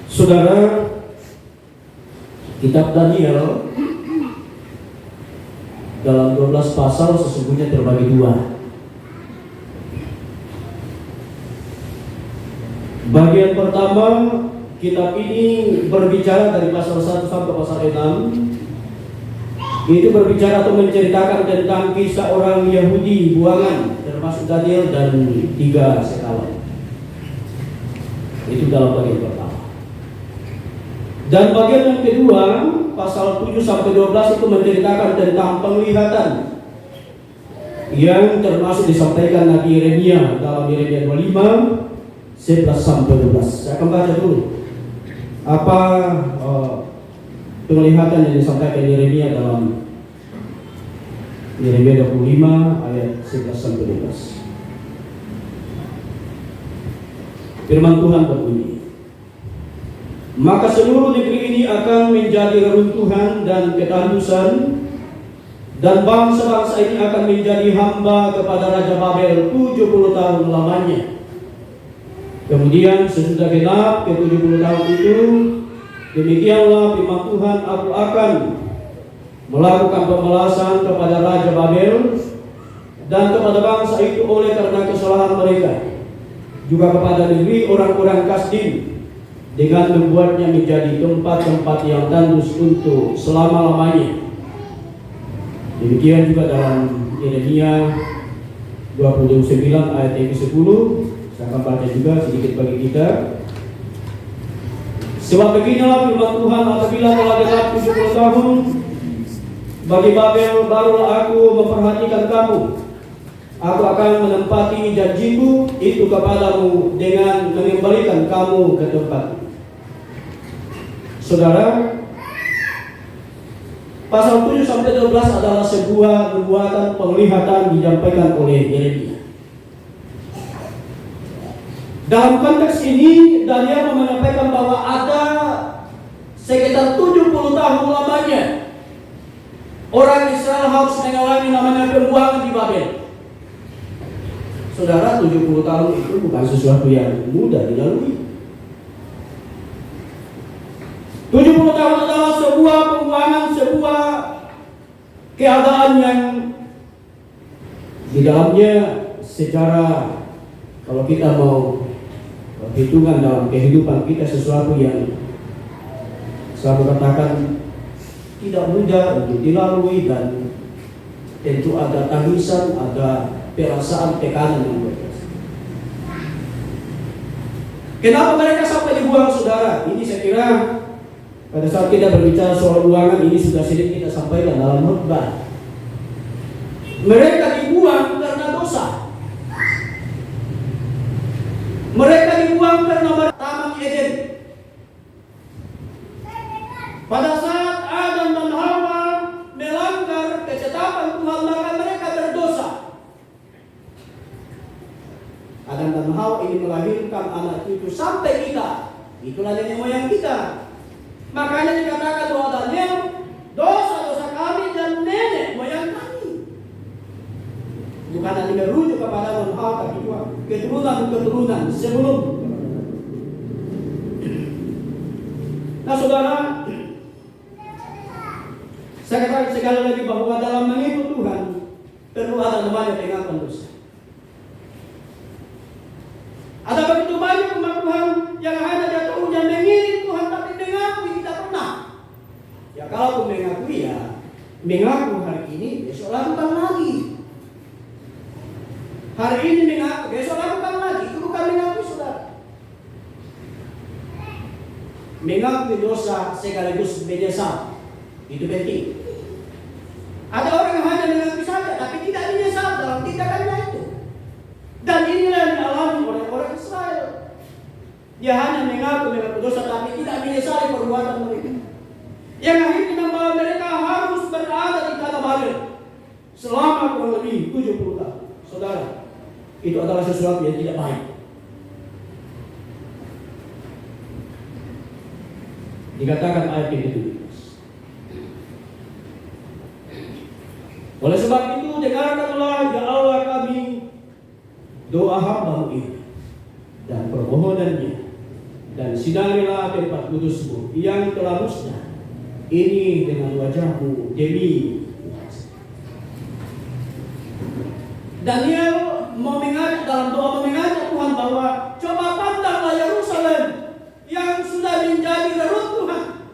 Saudara, kitab Daniel dalam 12 pasal sesungguhnya terbagi dua. Bagian pertama, kitab ini berbicara dari pasal 1 sampai pasal 6. Itu berbicara atau menceritakan tentang kisah orang Yahudi buangan, termasuk Daniel dan 3 sekawan. Itu dalam bagian pertama. Dan bagian yang kedua, pasal 7 sampai 12 itu menceritakan tentang penglihatan yang termasuk disampaikan Nabi Yeremia dalam Yeremia 25 11 sampai 12. Saya akan baca dulu apa penglihatan yang disampaikan Yeremia dalam Yeremia 25 ayat 11 sampai 12. Firman Tuhan berbunyi, maka seluruh negeri ini akan menjadi reruntuhan dan ketandusan, dan bangsa-bangsa ini akan menjadi hamba kepada Raja Babel 70 tahun lamanya. Kemudian sesudah genap ke 70 tahun itu, demikianlah firman Tuhan, aku akan melakukan pembalasan kepada Raja Babel dan kepada bangsa itu oleh karena kesalahan mereka, juga kepada negeri orang-orang Kasdim, dengan membuatnya menjadi tempat-tempat yang tandus untuk selama-lamanya. Demikian juga dalam Yeremia 29 ayat yang ke-10. Saya akan baca juga sedikit bagi kita. Sebab beginilah firman Tuhan, apabila telah genap 70 tahun bagi Babel, barulah aku memperhatikan kamu. Aku akan menempati janjiku itu kepadamu dengan mengembalikan kamu ke tempat. Saudara, pasal 7 sampai 12 adalah sebuah nubuatan penglihatan disampaikan oleh Yeremia. Dalam konteks ini, Daniel menyampaikan bahwa ada sekitar 70 tahun lamanya orang Israel harus mengalami namanya pembuangan di Babel. Saudara, 70 tahun itu bukan sesuatu yang mudah dilalui. 70 tahun adalah sebuah pembuangan, sebuah keadaan yang di dalamnya secara, kalau kita mau hitungan dalam kehidupan kita, sesuatu yang saya katakan tidak mudah untuk dilalui, dan tentu ada tangisan, ada perasaan tekanan yang berbiasa. Kenapa mereka sampai dibuang, saudara? Ini saya kira pada saat kita berbicara soal buangan ini sudah sering kita sampaikan dalam khotbah. Mereka dibuang karena dosa. Mereka dibuang karena Taman Eden. Pada saat Adam dan Hawa melanggar ketetapan Tuhan, maka mereka berdosa. Adam dan Hawa ini melahirkan anak cucu sampai kita. Itulah nenek moyang kita. Makanya dikatakan bahwa Daniel, dosa-dosa kami dan nenek moyang kami. Bukan hanya merujuk kepada Adam dan Hawa, tapi juga keturunan-keturunan sebelum. Nah, saudara, saya katakan sekali lagi bahwa dalam mengikut Tuhan perlu ada namanya pengakuan dosa. Ada begitu banyak umat Tuhan yang hanya jatuh hujan mengiring Tuhan, tapi mengakui tidak pernah. Ya kalau pun mengakui, ya mengaku hari ini, besok lakukan lagi. Hari ini mengaku, besok lakukan lagi. Itu bukan mengaku, saudara. Mengaku dosa sekaligus menyesal, itu penting. Ada orang yang hanya mengaku saja, tapi tidak menyesal dalam tindakannya itu. Dan inilah yang dialami oleh orang Israel. Dia hanya mengaku dosa, tapi tidak menyesali perbuatan mereka, yang akhirnya membawa mereka harus berada di tanah Babel selama kurang lebih 70 tahun. Saudara, itu adalah sesuatu yang tidak baik. Dikatakan ayat yang ke-17. Oleh sebab itu, dengarkanlah ya Allah kami doa hamba-Mu ini dan permohonannya dan sinarilah tempat kudus-Mu yang telah musnah ini dengan wajah-Mu demi Daniel dalam doa mengajak Tuhan bahwa coba pandanglah Yerusalem yang sudah menjadi reruntuhan.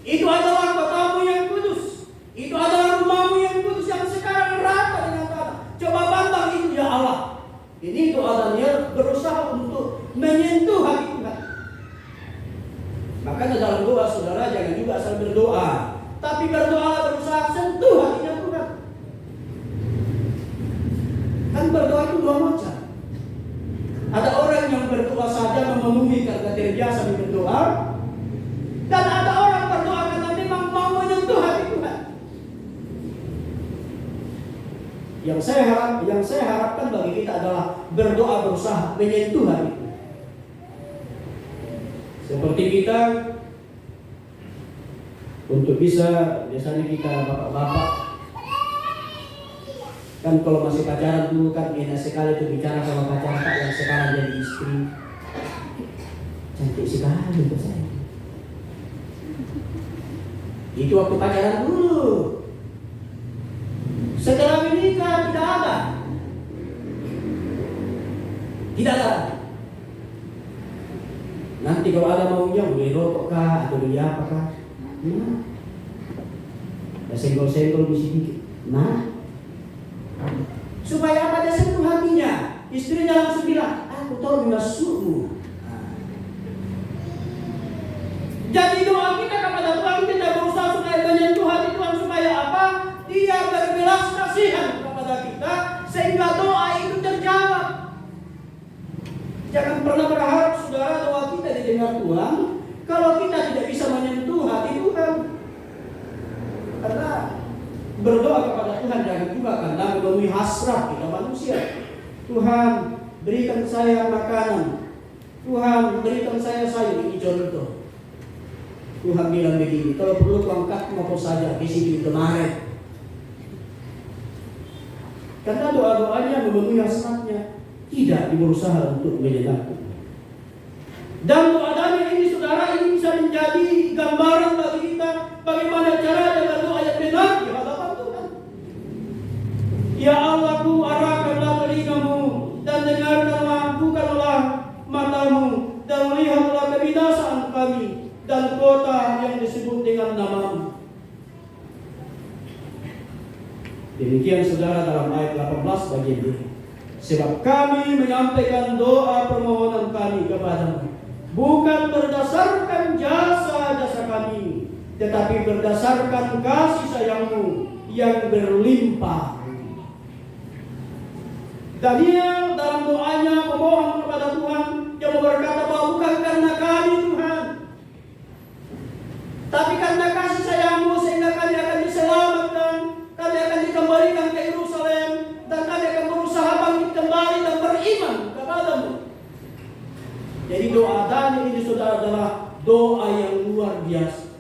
Itu adalah kotamu yang kudus. Itu adalah rumahmu yang kudus yang sekarang rata dengan tanah. Coba pandang itu ya Allah. Ini doa Daniel berusaha untuk menyentuh hati Tuhan. Makanya dalam doa saudara jangan juga asal berdoa, tapi berdoa berusaha sentuh hatinya Tuhan. Kan berdoa itu dua macam. Ada orang yang berdoa saja memenuhi karena terbiasa berdoa, dan ada orang berdoa karena memang mau menyentuh hati Tuhan. Yang saya harapkan bagi kita adalah berdoa berusaha menyentuh hati Tuhan. Seperti kita untuk bisa, biasanya kita bapak-bapak kan kalau masih pacaran dulu kan enak sekali tuh bicara sama pacar yang sekarang jadi istri. Cantik sekali untuk saya. Itu waktu pacaran dulu. Setelah menikah tidak ada. Tidak ada. Nanti kalau ada maunya beli rokok kah atau beli apa kah? Ya senggol-senggol di sini. Nah, supaya apa dia sentuh hatinya? Istrinya langsung bilang, aku tahu masukmu. Jadi doa kita kepada Tuhan kita berusaha supaya menyentuh hati Tuhan supaya apa? Dia berbelas kasihan kepada kita sehingga doa itu terjawab. Jangan pernah berharap saudara doa kita didengar Tuhan kalau kita tidak bisa menyentuh hati Tuhan. Karena berdoa kepada Tuhan jangan juga karena memenuhi hasrat kita manusia. Tuhan berikan saya makanan. Tuhan berikan saya sayur. Ini contoh. Tuhan bilang begini, kalau perlu kuangkat mau saja di sini kemarin. Karena doa-doanya memenuhi hasratnya, tidak berusaha untuk menyenangkan. Dan doa Daniel ini saudara ini bisa menjadi gambaran bagi kita bagaimana cara berdoa yang benar di hadapan Tuhan. Ya Allah, ku arahkanlah telingamu dan dengarkanlah, bukanlah matamu dan lihatlah kebinasaan kami dan kota yang disebut dengan namamu. Demikian saudara dalam ayat 18 bagian ini. Sebab kami menyampaikan doa permohonan kami kepadamu bukan berdasarkan jasa-jasa kami, tetapi berdasarkan kasih sayangmu yang berlimpah. Daniel dalam doanya memohon kepada Tuhan yang berkata bahwa bukan karena kami Tuhan, tapi karena kasih sayangmu sehingga kami akan diselamatkan, kami akan dikembalikan ke Yerusalem, dan kami akan berusaha bangkit kembali dan beriman kepadamu. Jadi doa Daniel ini saudara adalah doa yang luar biasa.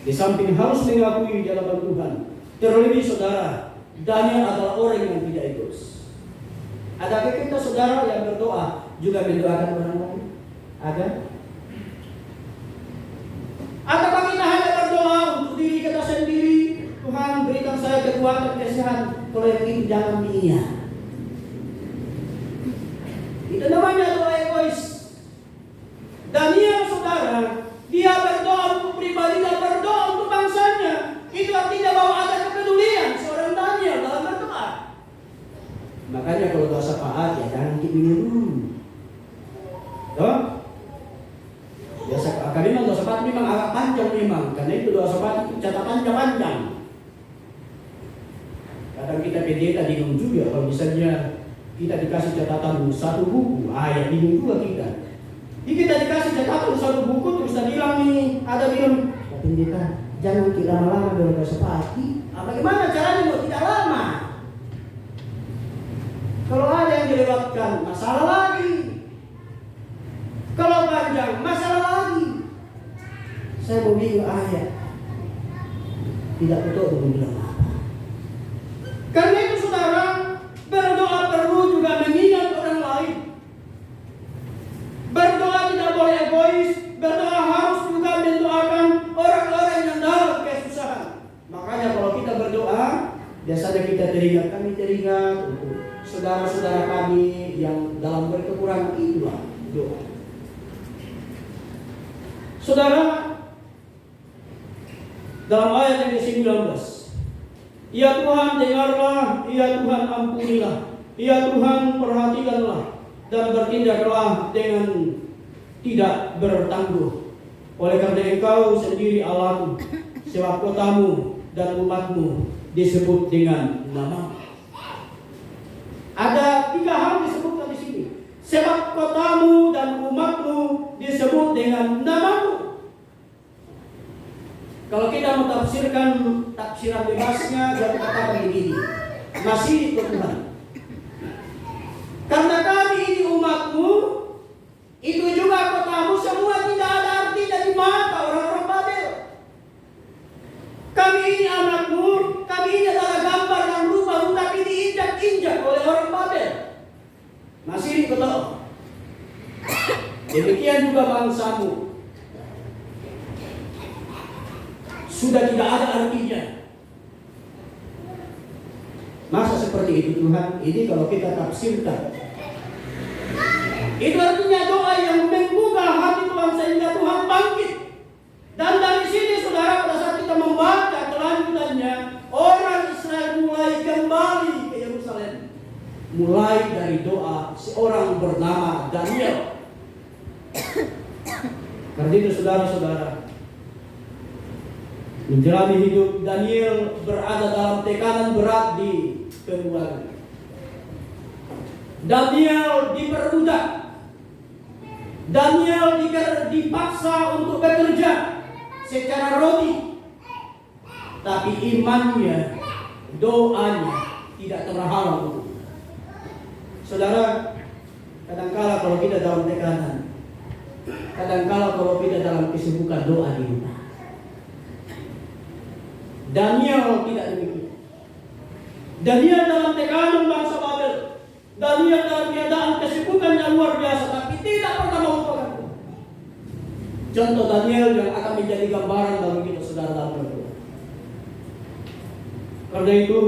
Di samping harus mengakui di hadapan Tuhan, terlebih saudara, Daniel adalah orang yang tidak egois. Adakah kita saudara yang berdoa juga mendoakan orang lain? Ada? Ataukah kita hanya berdoa untuk diri kita sendiri? Tuhan berikan saya kekuatan kesehatan. Kalau yang ini jangan diinya. Itu namanya doa egois. Daniel saudara, dia berdoa untuk pribadi dan berdoa untuk bangsanya. Itu artinya bahwa ada kepedulian seorang Daniel dalam berdoa. Makanya kalau doa syafaat ya jangan minum. Toh? Biasa akan memang doa syafaat memang agak panjang memang. Karena itu doa syafaat itu catatannya panjang. Kadang kita pendeta bingung juga kalau misalnya kita dikasih catatan satu buku, ya bingung juga kita. Jadi kita dikasih catatan satu buku terus kita bilang nih, ada bilang, pendeta jangan kita lama-lama berdoa syafaat. Bagaimana caranya buat tidak lama? Kalau ada yang dilewatkan, masalah lagi. Kalau panjang, masalah lagi. Saya mau bilang ayat. Tidak betul untuk bilang apa. Karena itu saudara, berdoa perlu juga mengingat orang lain. untuk saudara-saudara kami yang dalam berkekurangan, itulah doa. Saudara, dalam ayat yang ke-19, ya Tuhan dengarlah, ya Tuhan ampunilah, ya Tuhan perhatikanlah, dan bertindaklah dengan tidak bertangguh. Oleh karena Engkau sendiri Allahku, sebab kotamu dan umatmu disebut dengan nama. Ada 3 hal disebutkan di sini. Sebab kotamu dan umatmu disebut dengan namamu. Kalau kita mentafsirkan tafsiran bebasnya, dia katakan begini, masih Tuhan. Karena kami ini umatmu, itu juga kotamu, semua tidak ada arti dari mata orang-orang Babel. Kami ini anakmu, kami ini adalah gambar dan rupamu, tapi diinjak-injak oleh orang Babel. Masih betul. Demikian juga bangsamu, sudah tidak ada artinya. Masa seperti itu Tuhan? Ini kalau kita tafsirkan, itu artinya doa yang menggugah hati Tuhan sehingga Tuhan bangkit. Dan dari sini saudara, pada saat kita membaca kelanjutannya, orang Israel mulai kembali ke Yerusalem. Mulai dari doa seorang bernama Daniel. Karena itu saudara-saudara, menjalani hidup Daniel berada dalam tekanan berat di keluarga. Daniel diperbudak. Daniel dipaksa untuk bekerja secara roti. Tapi imannya, doanya tidak terhalang. Saudara, kadangkala kalau kita dalam tekanan, kadangkala kalau kita dalam kesibukan, doa di rumah. Daniel tidak demikian. Daniel dalam tekanan bangsa Babel. Daniel dalam keadaan kesibukan yang luar biasa, tapi tidak pernah melupakan Tuhan. Contoh Daniel yang akan menjadi gambaran bagi kita saudara dalam berdoa. Karena itu,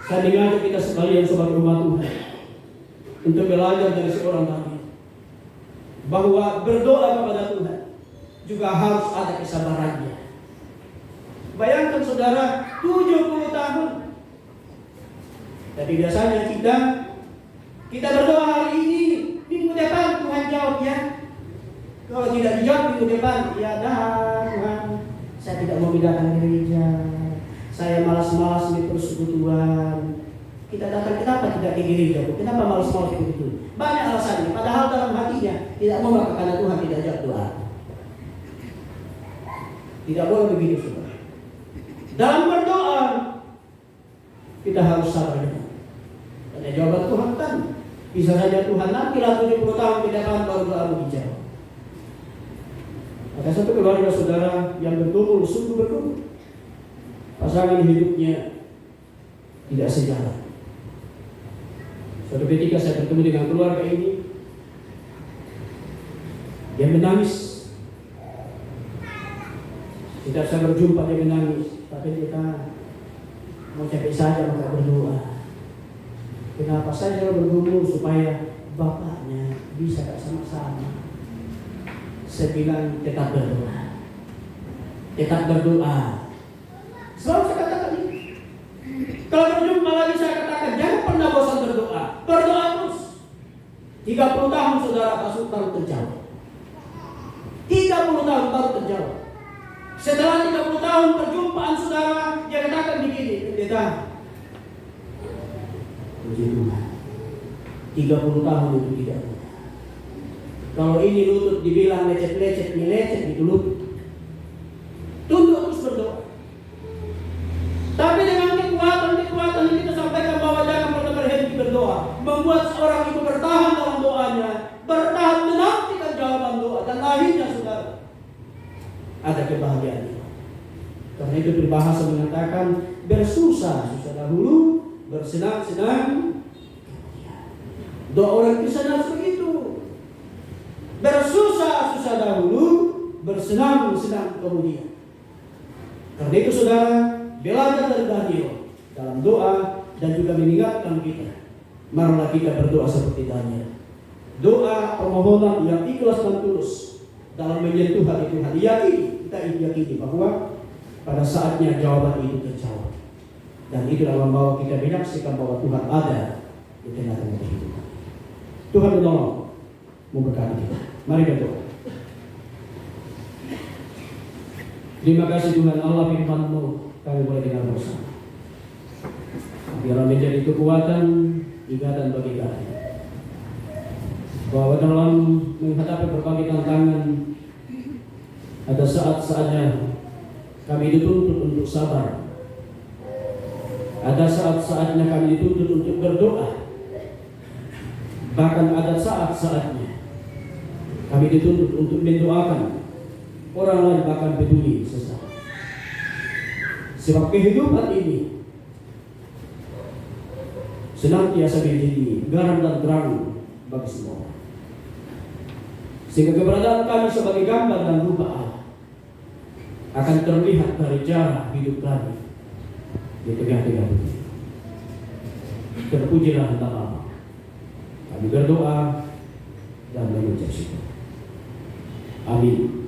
saya mengajak kita sekalian sebagai umat Tuhan untuk belajar dari seorang Daniel, bahwa berdoa kepada Tuhan juga harus ada kesabarannya. Bayangkan saudara, 70 tahun. Tapi biasanya kita berdoa hari ini, minggu depan Tuhan jawab ya. Kalau tidak dijawab minggu depan, ya dah Tuhan, saya tidak mau datang gereja. Saya malas-malas di persekutuan. Kita datang, kenapa tidak ke gereja? Kenapa malas-malas begitu? Banyak alasannya. Padahal dalam hatinya tidak mau, maka karena Tuhan tidak jawab doa. Tidak boleh begitu saudara. Dalam berdoa kita harus sabar. Karena jawaban Tuhan kan bisa saja Tuhan nantilah 70 tahun ke depan baru doamu dijawab. Maka satu keluarga saudara yang bertumbuh, sungguh bertumbuh, pasangan hidupnya tidak sejalan. Suatu ketika saya bertemu dengan keluarga ini, dia menangis. Tidak saya berjumpa dia menangis. Tapi kita mau capek saja maka berdoa. Kenapa saja bergumul supaya bapaknya bisa sama-sama. Saya bilang tetap berdoa. Tetap berdoa. Selalu saya katakan ini. Kalau berjumpa lagi saya katakan jangan pernah bosan berdoa. Berdoa terus. 30 tahun saudara Pak baru terjawab. 30 tahun baru terjawab. Setelah 30 tahun perjumpaan saudara, dia katakan begini, pendeta, puji Tuhan, 30 tahun itu tidak mudah. Kalau ini lutut dibilang lecet-lecet, melecet itu lutut. Tunduk terus berdoa. Tapi dengan kekuatan yang kita sampaikan bahwa jangan pernah berhenti berdoa, membuat seorang itu bertahan dalam doanya, bertahan menantikan jawaban doa, dan akhirnya saudara, ada kebahagiaan. Karena itu berbahasa mengatakan bersusah dahulu, bersenang-senang. Doa orang Kristen begitu. Bersusah dahulu, bersenang-senang kemudian. Karena itu saudara, belajar dari Daniel dalam doa dan juga mengingatkan kita. Marilah kita berdoa seperti Daniel. Doa permohonan yang ikhlas dan tulus dalam menyentuh hati Tuhan. Kita yakini bahwa pada saatnya jawaban itu terjawab. Dan itu dalam membawa kita menyaksikan bahwa Tuhan ada di tengah-tengah kehidupan. Tuhan menolong, memberkati kita. Mari berdoa. Terima kasih Tuhan Allah, firman-Mu kami boleh dengar bersama. Biarlah menjadi kekuatan, ingatan bagi kami, bahwa dalam menghadapi berbagai tantangan ada saat-saatnya kami dituntut untuk sabar. Ada saat-saatnya kami dituntut untuk berdoa. Bahkan ada saat-saatnya kami dituntut untuk mendoakan orang lain, bahkan peduli sesama. Sebab kehidupan ini senantiasa menjadi garam dan terang bagi semua orang. Sehingga keberadaan kami sebagai gambar dan rupa Allah akan terlihat dari jarak hidup kami di tengah-tengah dunia. Terpujilah nama Allah. Kami berdoa dan mengucap syukur. Amin.